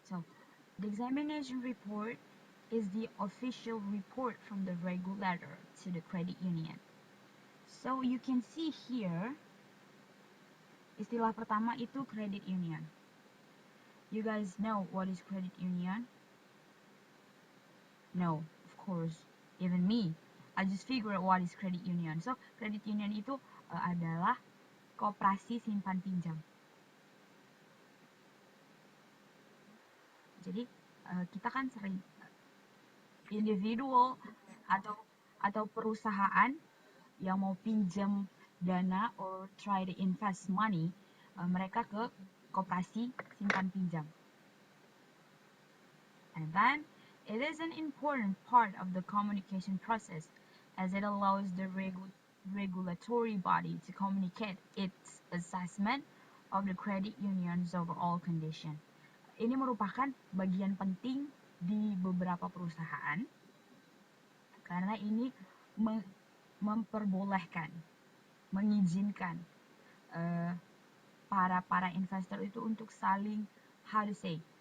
So the examination report is the official report from the regulator to the credit union. So you can see here, istilah pertama itu credit union. You guys know what is credit union? No, of course, even me. I just figure out what is credit union. So credit union itu adalah koperasi simpan pinjam. Jadi kita kan sering individual atau perusahaan yang mau pinjam dana or try to invest money, mereka ke koperasi simpan pinjam. And then it is an important part of the communication process as it allows the regulatory body to communicate its assessment of the credit union's overall condition. Ini merupakan bagian penting di beberapa perusahaan karena ini memperbolehkan, mengizinkan para investor itu untuk saling,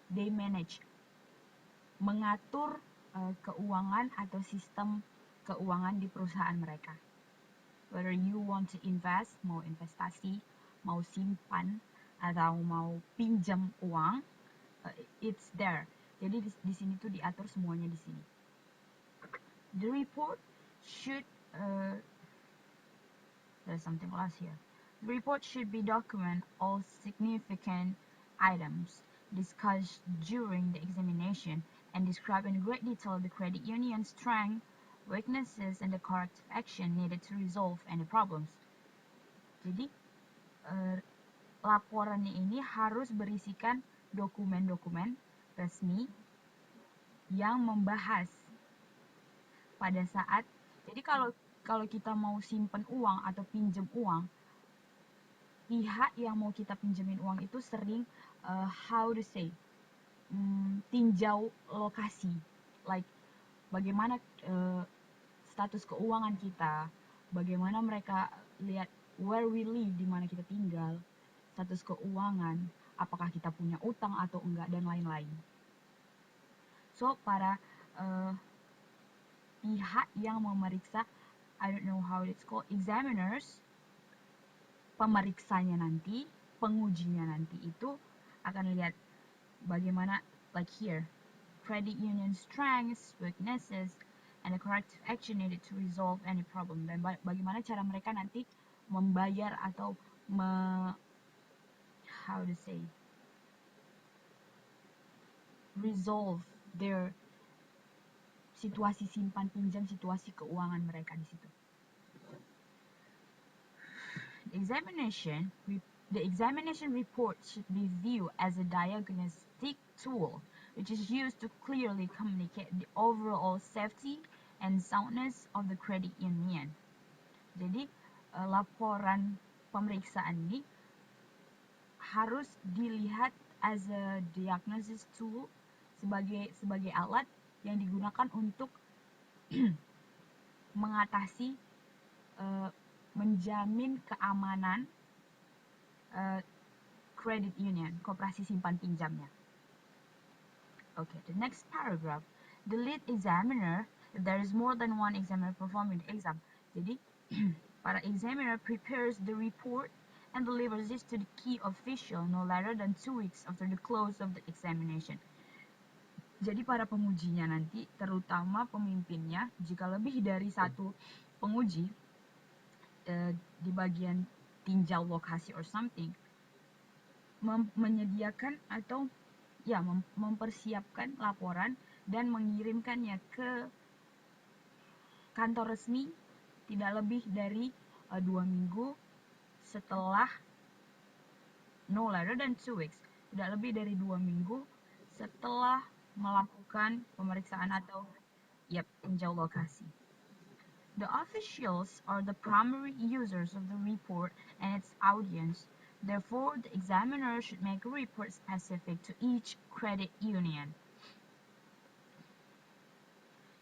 they manage, mengatur keuangan atau sistem keuangan di perusahaan mereka. Whether you want to invest, mau investasi, mau simpan, atau mau pinjam uang, it's there. Jadi di sini tuh diatur semuanya di sini. The report should there's something lost here. The report should be document all significant items discussed during the examination and describe in great detail the credit union's strengths, weaknesses, and the corrective action needed to resolve any problems. Jadi laporannya ini harus berisikan dokumen-dokumen resmi yang membahas pada saat, jadi kalau kita mau simpen uang atau pinjam uang, pihak yang mau kita pinjemin uang itu sering tinjau lokasi, like bagaimana status keuangan kita, bagaimana mereka lihat where we live, di mana kita tinggal, status keuangan, apakah kita punya utang atau enggak, dan lain-lain. So para pihak yang memeriksa, I don't know how it's called, examiners, pemeriksanya nanti, pengujinya nanti itu akan lihat bagaimana, like here, credit union strengths, weaknesses, and the corrective action needed to resolve any problem, dan bagaimana cara mereka nanti membayar atau resolve their situasi simpan pinjam, situasi keuangan mereka di situ. The examination report should be viewed as a diagnostic tool which is used to clearly communicate the overall safety and soundness of the credit union. Jadi laporan pemeriksaan ini harus dilihat as a diagnosis tool, sebagai alat yang digunakan untuk mengatasi, menjamin keamanan credit union, koperasi simpan pinjamnya. Okay, the next paragraph. The lead examiner, if there is more than one examiner performing the exam. Jadi, para examiner prepares the report and delivers this to the key official no later than 2 weeks after the close of the examination. Jadi para pengujinya nanti, terutama pemimpinnya, jika lebih dari satu penguji di bagian tinjau lokasi or something, menyediakan atau mempersiapkan laporan dan mengirimkannya ke kantor resmi tidak lebih dari 2 minggu setelah, no later than 2 weeks, tidak lebih dari 2 minggu setelah melakukan pemeriksaan atau tinjau lokasi. The officials are the primary users of the report and its audience. Therefore, the examiner should make a report specific to each credit union.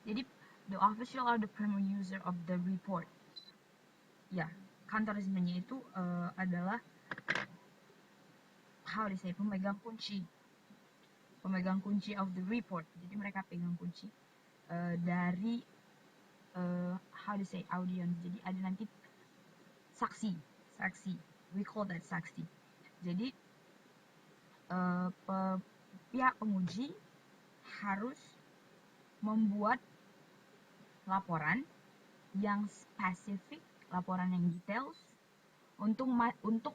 Jadi, the official are the primary user of the report. Kantor resminya itu adalah pemegang kunci pemegang kunci of the report. Jadi mereka pegang kunci dari how to say audience. Jadi ada nanti saksi. We call that saksi. Jadi pihak penguji harus membuat laporan yang spesifik, laporan yang details untuk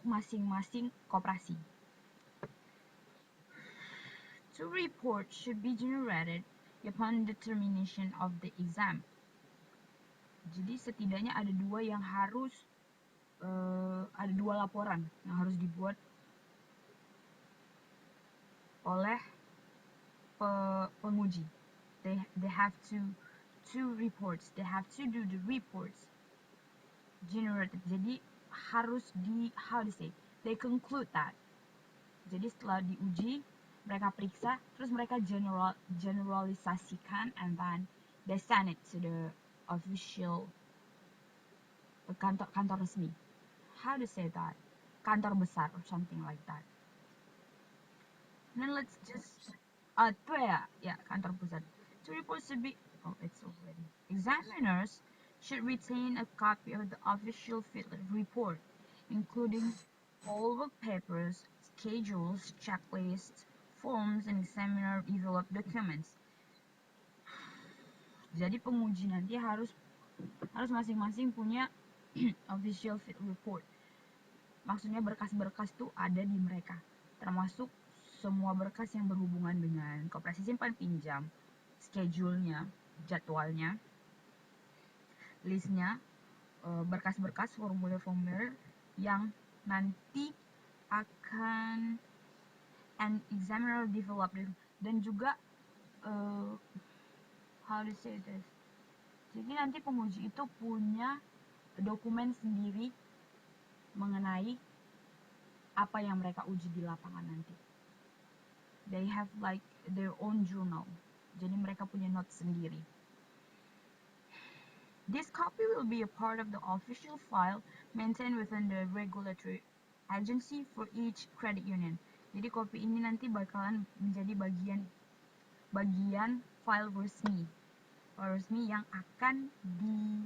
masing-masing koperasi. Two reports should be generated upon determination of the exam. Jadi setidaknya ada dua laporan yang harus dibuat oleh penguji. They have two reports. They have to do the reports generated. Jadi harus they conclude that. Jadi setelah diuji, mereka periksa, terus mereka generalisasikan, and then they send it to the official kantor resmi. How to say that? Kantor besar or something like that. And then let's just kantor pusat. To reports should be it's already. Examiners should retain a copy of the official field report, including all work papers, schedules, checklists, forms, and examiner developed documents. Jadi penguji nanti harus masing-masing punya official field report. Maksudnya berkas-berkas tuh ada di mereka, termasuk semua berkas yang berhubungan dengan koperasi simpan pinjam, schedule-nya, jadwalnya, listnya, berkas-berkas, formulir-formulir yang nanti akan an examiner develop, dan juga how to say this. Jadi nanti penguji itu punya dokumen sendiri mengenai apa yang mereka uji di lapangan nanti. They have like their own journal. Jadi mereka punya notes sendiri. This copy will be a part of the official file maintained within the regulatory agency for each credit union. Jadi kopi ini nanti bakalan menjadi bagian file resmi yang akan di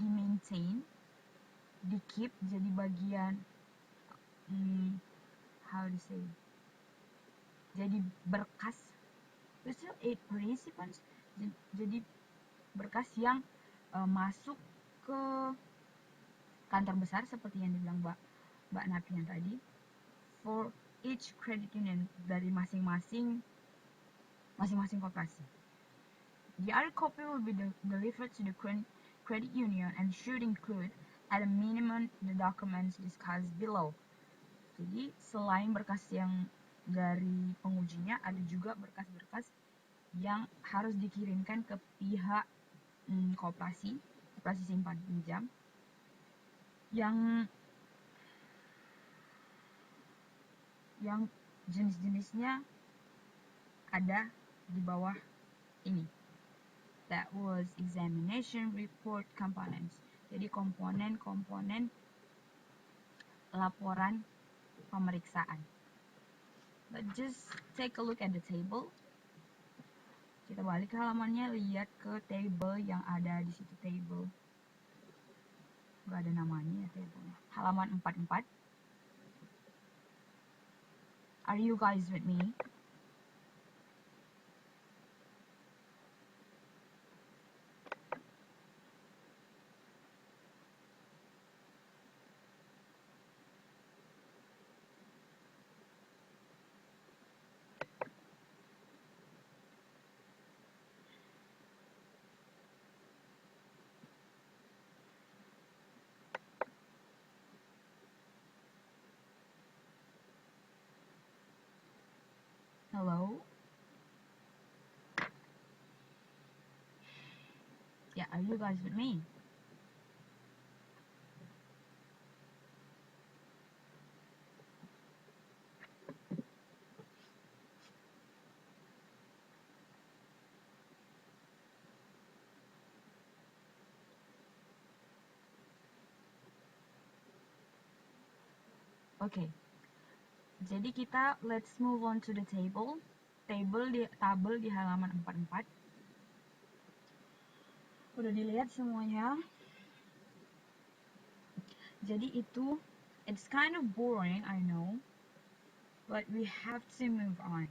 maintain, di keep, jadi bagian how to say, jadi berkas. There's still 8 participants. Jadi berkas yang masuk ke kantor besar seperti yang dibilang Mbak Napian tadi, for each credit union, dari masing-masing koperasi. The other copy will be delivered to the credit union and should include at a minimum the documents discussed below. Jadi selain berkas yang dari pengujinya, ada juga berkas-berkas yang harus dikirimkan ke pihak koperasi simpan pinjam yang jenis-jenisnya ada di bawah ini. That was examination report components. Jadi komponen laporan pemeriksaan. Let's just take a look at the table. Kita balik ke halamannya, lihat ke table yang ada di situ. Table gak ada namanya ya, table. Halaman 44. Are you guys with me? Hello? Yeah, are you guys with me? Okay. Jadi kita let's move on to the table. Tabel di halaman 44. Udah dilihat semuanya. Jadi itu it's kind of boring, I know, but we have to move on.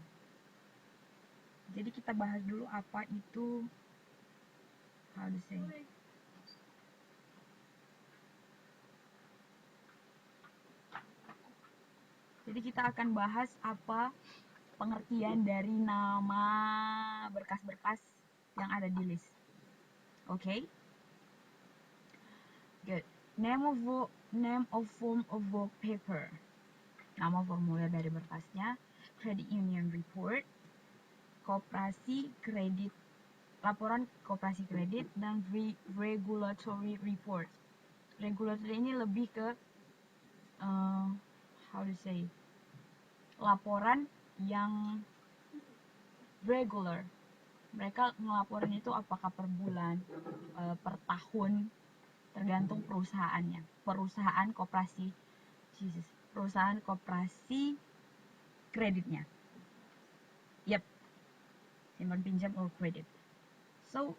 Jadi kita bahas dulu apa itu, how to say, jadi kita akan bahas apa pengertian dari nama berkas-berkas yang ada di list. Okay? Good. Name of form of work paper. Nama formulir dari berkasnya. Credit union report. Koperasi kredit. Laporan koperasi kredit dan regulatory report. Regulatory ini lebih ke how to say, laporan yang regular. Mereka ngelaporin itu apakah per bulan, per tahun, tergantung perusahaannya. Perusahaan koperasi kreditnya. Yep, simpan pinjam or credit. So,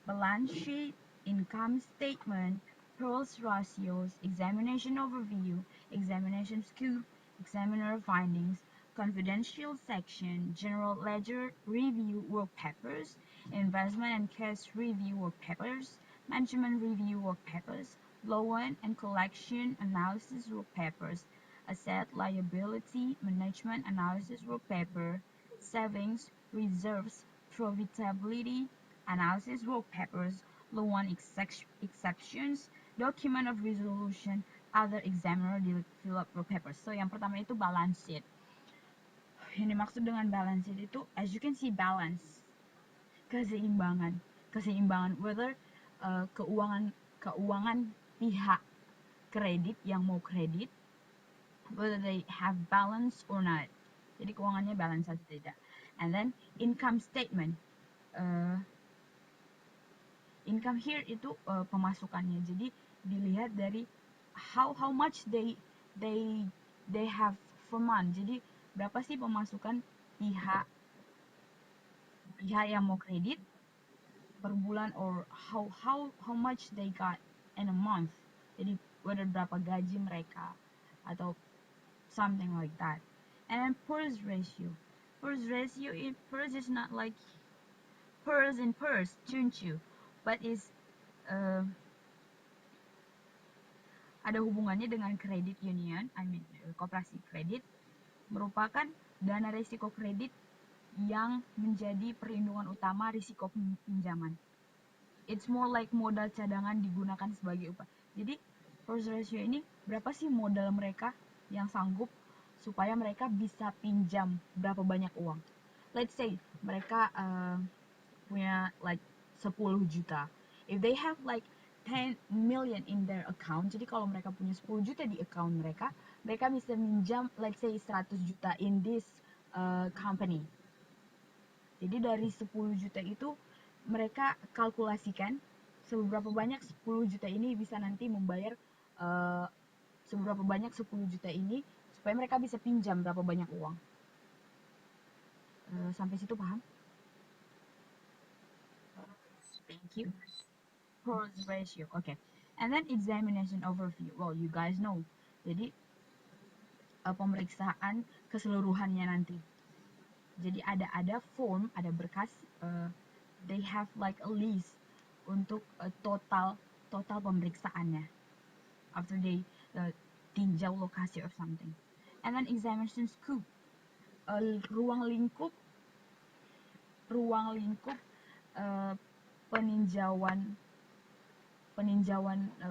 balance sheet, income statement, Pearl's ratios, examination overview, examination scoop, examiner findings, confidential section, general ledger review work papers, investment and cash review work papers, management review work papers, loan and collection analysis work papers, asset liability management analysis work paper, savings, reserves, profitability analysis work papers, loan exceptions, document of resolution, other examiner develop work papers. So yang pertama itu balance sheet. Yang dimaksud dengan balance sheet itu, as you can see, balance, keseimbangan whether keuangan pihak kredit yang mau kredit, whether they have balance or not. Jadi keuangannya balance atau tidak. And then income statement. Income here itu pemasukannya. Jadi dilihat dari how much they have for month. Jadi berapa sih pemasukan pihak yang mau kredit per bulan, or how much they got in a month. Jadi whether berapa gaji mereka atau something like that. And then PERS ratio. PERS is not like PERS in PERS, Chunchu, but is ada hubungannya dengan credit union, koperasi kredit, merupakan dana risiko kredit yang menjadi perlindungan utama risiko pinjaman. It's more like modal cadangan digunakan sebagai upah. Jadi PERS ratio ini berapa sih modal mereka yang sanggup supaya mereka bisa pinjam berapa banyak uang. Let's say mereka punya like 10 juta. If they have like 10 million in their account, jadi kalau mereka punya 10 juta di account mereka bisa minjam let's say 100 juta in this company. Jadi dari 10 juta itu mereka kalkulasikan seberapa banyak 10 juta ini bisa nanti membayar seberapa banyak 10 juta ini supaya mereka bisa pinjam berapa banyak uang. Sampai situ paham? Thank you. PERS ratio. Okay. And then examination overview. Well, you guys know. Jadi pemeriksaan keseluruhannya nanti. Jadi ada form, ada berkas. They have like a list untuk total pemeriksaannya. After they tinjau lokasi or something. And then examination scope. Ruang lingkup peninjauan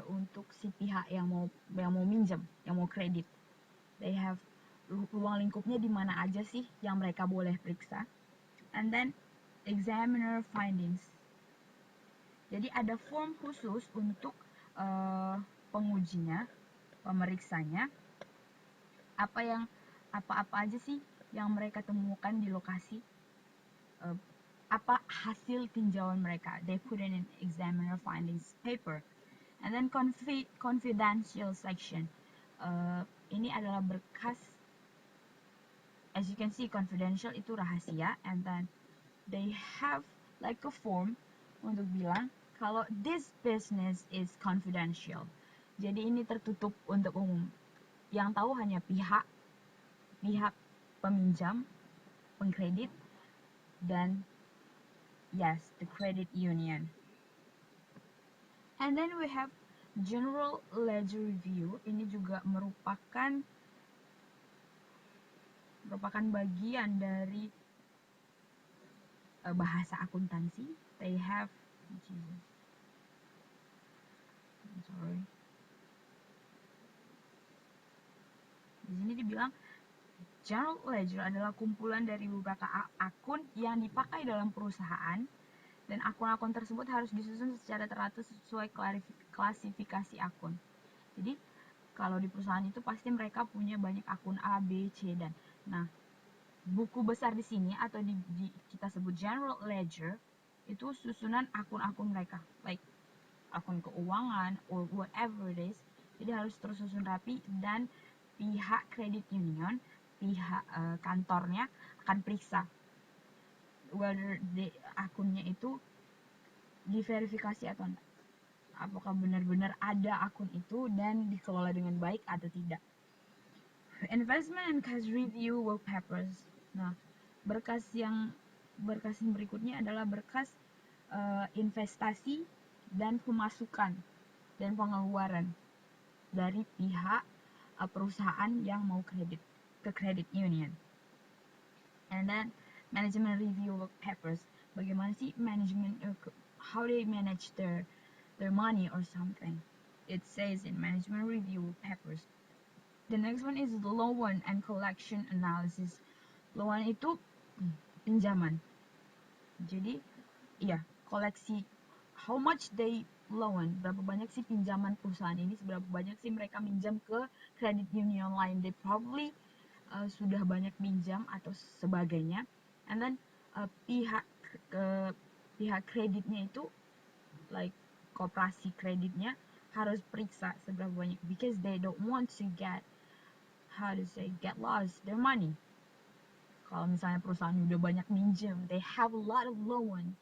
untuk si pihak yang mau minjem, yang mau kredit. They have ruang lingkupnya di mana aja sih yang mereka boleh periksa. And then examiner findings. Jadi ada form khusus untuk pengujinya, pemeriksanya. Apa aja sih yang mereka temukan di lokasi, apa hasil tinjauan mereka. They put in an examiner findings paper. And then confidential section. Ini adalah berkas as you can see, confidential itu rahasia, and then they have like a form untuk bilang kalau this business is confidential. Jadi ini tertutup untuk umum. Yang tahu hanya pihak peminjam, pengkredit, dan yes, the credit union. And then we have general ledger review. Ini juga merupakan bagian dari bahasa akuntansi. They have Di sini dibilang general ledger adalah kumpulan dari beberapa akun yang dipakai dalam perusahaan, dan akun-akun tersebut harus disusun secara teratur sesuai klasifikasi akun. Jadi kalau di perusahaan itu pasti mereka punya banyak akun A, B, C, dan nah buku besar di sini atau kita sebut general ledger itu susunan akun-akun mereka, like akun keuangan or whatever it is. Jadi harus tersusun rapi, dan pihak credit union, pihak kantornya akan periksa whether akunnya itu diverifikasi atau enggak, apakah benar-benar ada akun itu dan dikelola dengan baik atau tidak. Investment and cash review work papers. Nah, berkas yang berikutnya adalah berkas investasi dan pemasukan dan pengeluaran dari pihak perusahaan yang mau kredit ke credit union. And then management review work papers. Bagaimana sih manajemen, how they manage their money or something. It says in management review papers. The next one is the loan and collection analysis. Loan itu pinjaman. Jadi, iya, koleksi how much they loan, berapa banyak sih pinjaman perusahaan ini, seberapa banyak sih mereka minjam ke credit union lain. They probably sudah banyak pinjam atau sebagainya. And then pihak kreditnya itu, like koperasi kreditnya, harus periksa seberapa banyak, because they don't want to get lost their money. Kalau misalnya perusahaan udah banyak minjem, they have a lot of loan,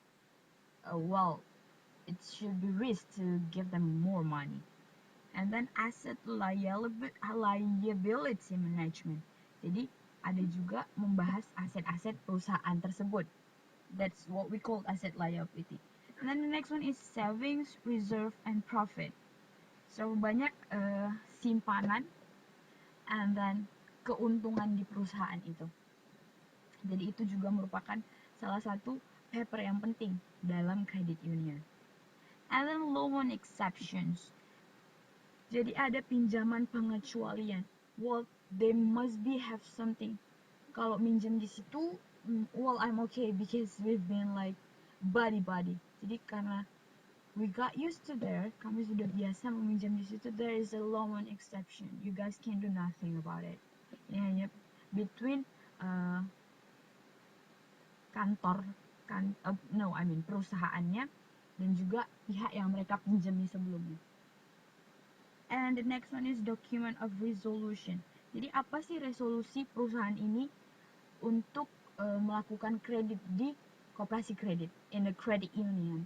well, it should be risk to give them more money. And then asset liability management. Jadi ada juga membahas aset-aset perusahaan tersebut. That's what we call asset liability. And then the next one is savings, reserve, and profit. So banyak simpanan and then keuntungan di perusahaan itu. Jadi itu juga merupakan salah satu paper yang penting dalam credit union. And then loan exceptions. Jadi ada pinjaman pengecualian. Well, they must have something. Kalau minjem di situ, well, I'm okay because we've been like buddy. Jadi karena we got used to there, kami sudah biasa meminjam di situ, there is a loan exception. You guys can do nothing about it. Ini hanya between perusahaannya dan juga pihak yang mereka pinjami sebelumnya. And the next one is document of resolution. Jadi apa sih resolusi perusahaan ini untuk melakukan kredit di koperasi kredit, in the credit union?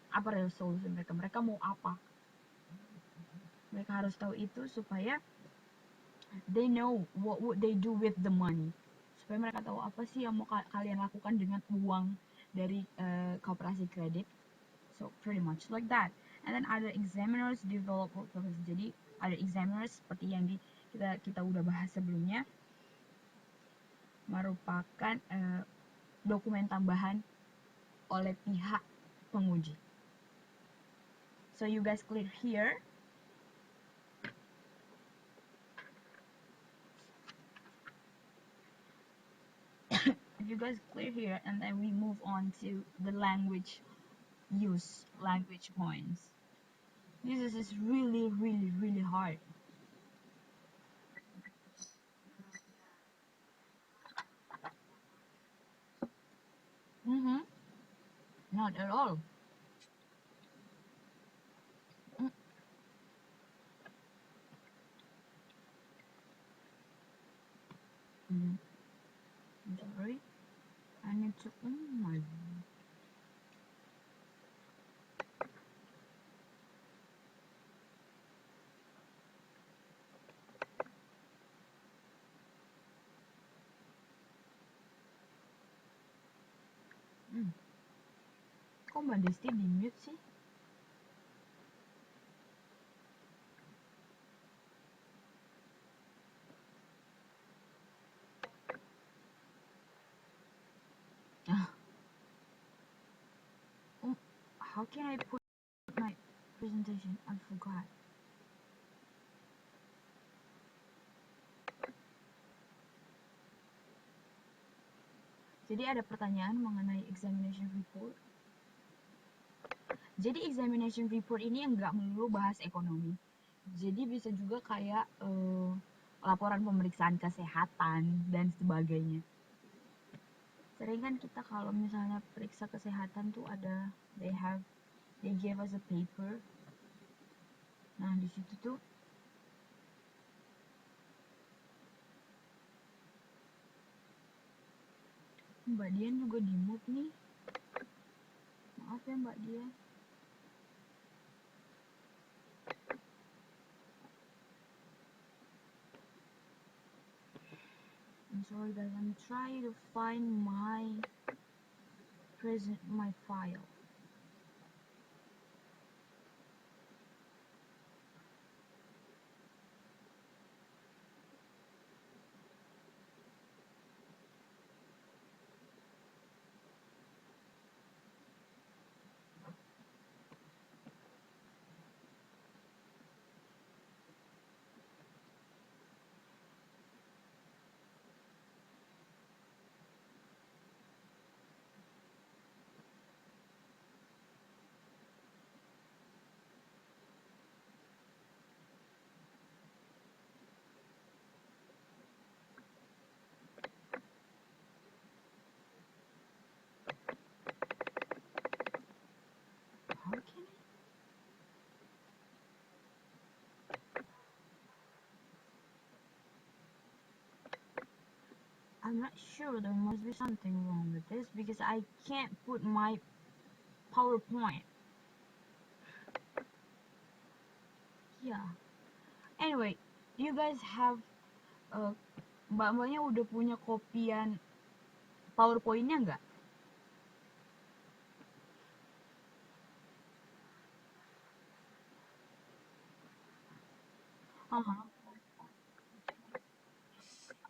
Apa resolusi mereka? Mereka mau apa? Mereka harus tahu itu supaya they know what would they do with the money. Supaya mereka tahu apa sih yang mau kalian lakukan dengan uang dari koperasi kredit. So pretty much like that. And then other examiners develop work papers. Jadi ada examiners seperti yang kita udah bahas sebelumnya, merupakan dokumen tambahan oleh pihak penguji. So you guys clear here. You guys clear here, and then we move on to the language points. This is really hard. Not at all. I need to, oh my. Kok Mbak Desti di mute sih? How can I put my presentation? I forgot. Jadi ada pertanyaan mengenai examination report. Jadi examination report ini nggak melulu bahas ekonomi. Jadi bisa juga kayak laporan pemeriksaan kesehatan dan sebagainya. Sering kan kita kalau misalnya periksa kesehatan tuh ada they gave us a paper. Nah di situ tuh Mbak Dian juga di mute nih. Maaf ya Mbak Dian. I'm sorry guys, I'm trying to find my file. How can I'm not sure, there must be something wrong with this because I can't put my PowerPoint. Yeah. Anyway, you guys have mbak-mbaknya udah punya kopian PowerPoint-nya nggak?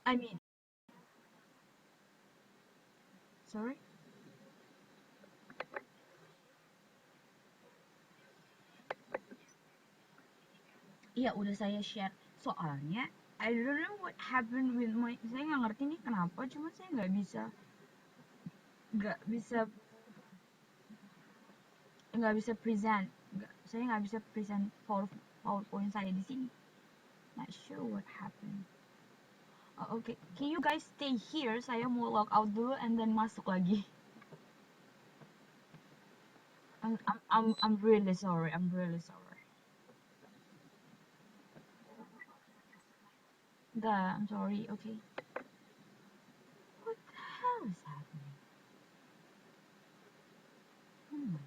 I mean, sorry? Iya, udah saya share. Soalnya, I don't know what happened with my... Saya nggak ngerti nih kenapa, cuma saya nggak bisa present. Saya nggak bisa present PowerPoint saya di sini. Not sure what happened. Okay, can you guys stay here? Saya mau log out dulu and then masuk lagi. I'm really sorry. I'm really sorry. I'm sorry. Okay. What the hell is happening? Oh my.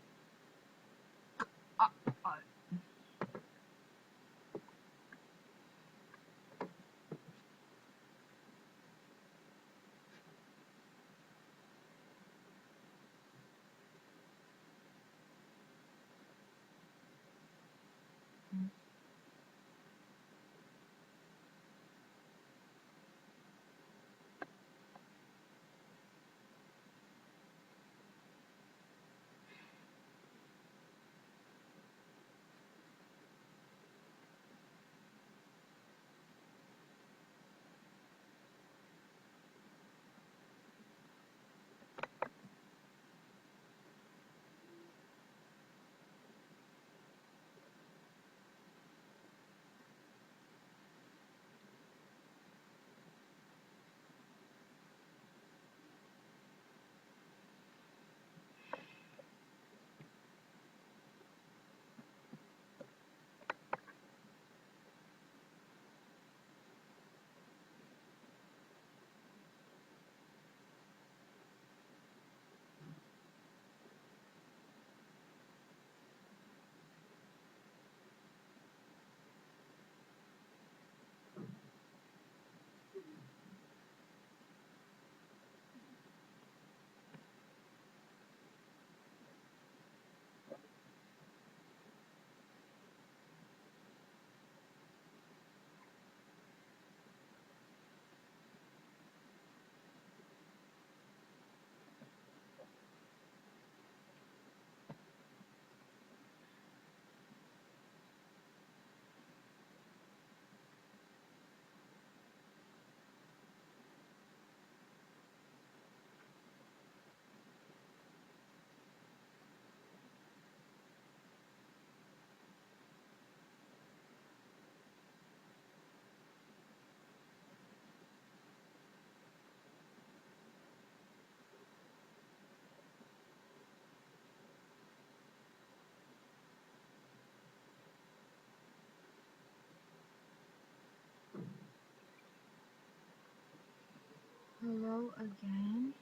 Hello again.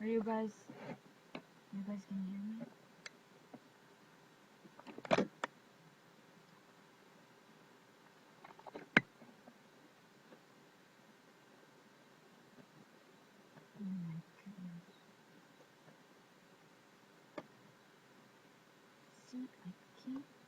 Are you guys can hear me? Oh my goodness. See, I can't